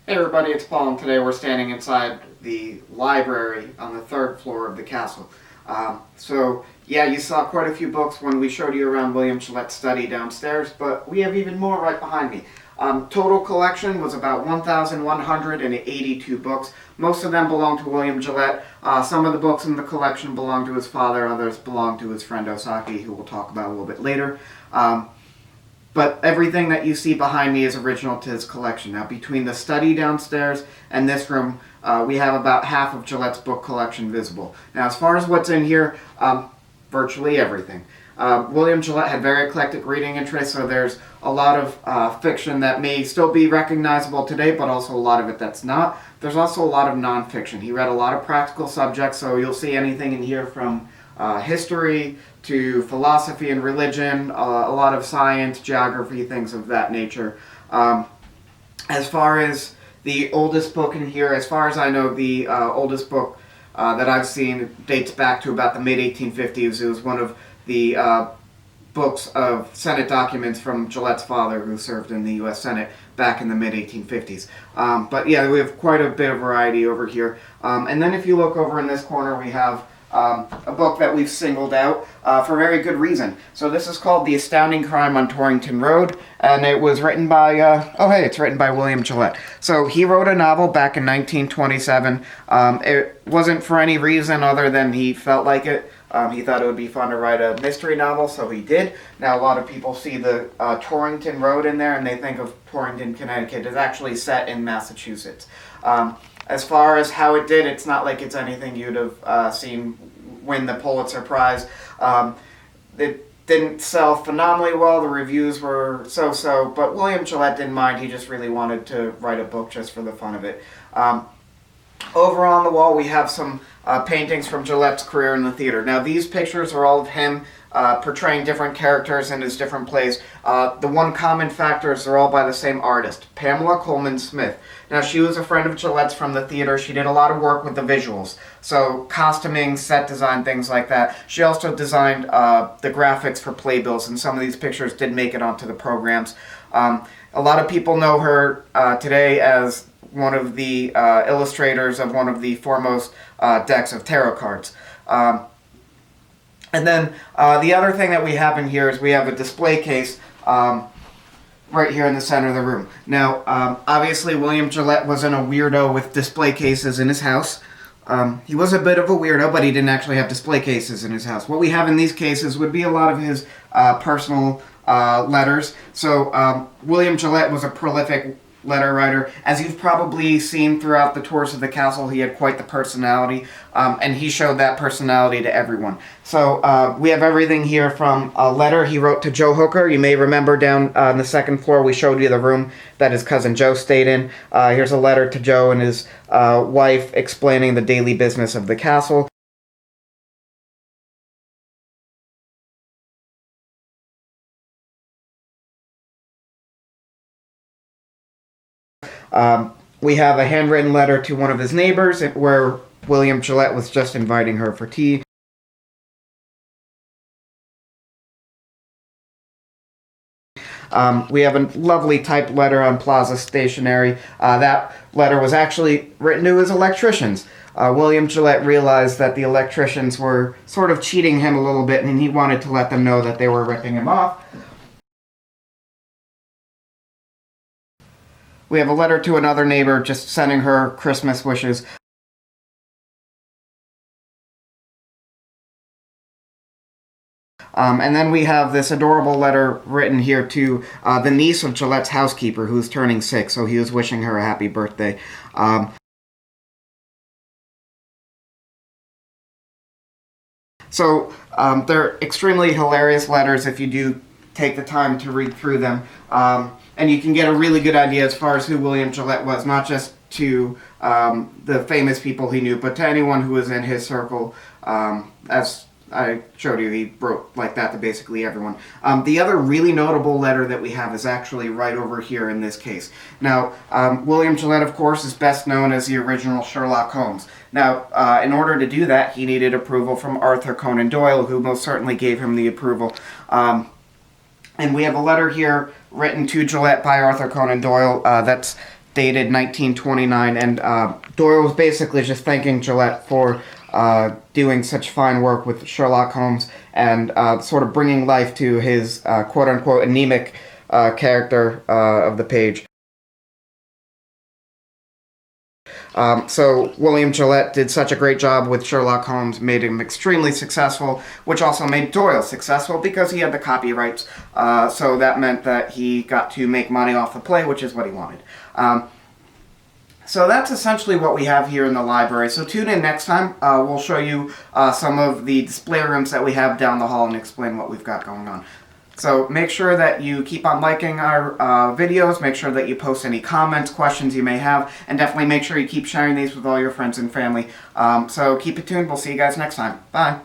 Hey everybody, it's Paul, and today we're standing inside the library on the third floor of the castle. Yeah, you saw quite a few books when we showed you around William Gillette's study downstairs, but we have even more right behind me. Total collection was about 1,182 books. Most of them belong to William Gillette. Some of the books in the collection belong to his father, others belong to his friend Osaki, who we'll talk about a little bit later. But everything that you see behind me is original to his collection. Now, between the study downstairs and this room, we have about half of Gillette's book collection visible. Now, as far as what's in here, virtually everything. William Gillette had very eclectic reading interests, so there's a lot of fiction that may still be recognizable today, but also a lot of it that's not. There's also a lot of nonfiction. He read a lot of practical subjects, so you'll see anything in here from history to philosophy and religion, a lot of science, geography, things of that nature. As far as the oldest book in here, as far as I know, the oldest book that I've seen dates back to about the mid-1850s. It was one of the books of Senate documents from Gillette's father, who served in the U.S. Senate back in the mid-1850s. But yeah, we have quite a bit of variety over here. And then if you look over in this corner, we have a book that we've singled out for very good reason. So this is called The Astounding Crime on Torrington Road, and it was written by, it's written by William Gillette. So he wrote a novel back in 1927. It wasn't for any reason other than he felt like it. He thought it would be fun to write a mystery novel, so he did. Now, a lot of people see the Torrington Road in there, and they think of Torrington, Connecticut. It's actually set in Massachusetts. As far as how it did, it's not like it's anything you'd have seen win the Pulitzer Prize. It didn't sell phenomenally well. The reviews were so-so, but William Gillette didn't mind. He just really wanted to write a book just for the fun of it. Over on the wall, we have some paintings from Gillette's career in the theater. Now, these pictures are all of him portraying different characters in his different plays. The one common factor is they're all by the same artist, Pamela Coleman Smith. Now, she was a friend of Gillette's from the theater. She did a lot of work with the visuals, so costuming, set design, things like that. She also designed the graphics for playbills, and some of these pictures did make it onto the programs. A lot of people know her today as one of the illustrators of one of the foremost decks of tarot cards. And then the other thing that we have in here is we have a display case right here in the center of the room. Now, obviously, William Gillette wasn't a weirdo with display cases in his house. He was a bit of a weirdo, but he didn't actually have display cases in his house. What we have in these cases would be a lot of his personal letters. So William Gillette was a prolific letter writer. As you've probably seen throughout the tours of the castle, he had quite the personality, and he showed that personality to everyone. So we have everything here from a letter he wrote to Joe Hooker. You may remember down on the second floor we showed you the room that his cousin Joe stayed in. Here's a letter to Joe and his wife explaining the daily business of the castle. We have a handwritten letter to one of his neighbors where William Gillette was just inviting her for tea. We have a lovely typed letter on Plaza Stationery. That letter was actually written to his electricians. William Gillette realized that the electricians were sort of cheating him a little bit, and he wanted to let them know that they were ripping him off. We have a letter to another neighbor just sending her Christmas wishes. And then we have this adorable letter written here to the niece of Gillette's housekeeper, who's turning 6, so he was wishing her a happy birthday. They're extremely hilarious letters if you do take the time to read through them. And you can get a really good idea as far as who William Gillette was, not just to the famous people he knew, but to anyone who was in his circle. As I showed you, he wrote like that to basically everyone. The other really notable letter that we have is actually right over here in this case. Now, William Gillette, of course, is best known as the original Sherlock Holmes. Now, in order to do that, he needed approval from Arthur Conan Doyle, who most certainly gave him the approval. And we have a letter here written to Gillette by Arthur Conan Doyle that's dated 1929, and Doyle was basically just thanking Gillette for doing such fine work with Sherlock Holmes and sort of bringing life to his quote-unquote anemic character of the page. So William Gillette did such a great job with Sherlock Holmes, made him extremely successful, which also made Doyle successful because he had the copyrights. So that meant that he got to make money off the play, which is what he wanted. So that's essentially what we have here in the library. So tune in next time. We'll show you some of the display rooms that we have down the hall and explain what we've got going on. So make sure that you keep on liking our videos, make sure that you post any comments, questions you may have, and definitely make sure you keep sharing these with all your friends and family. So keep it tuned. We'll see you guys next time. Bye.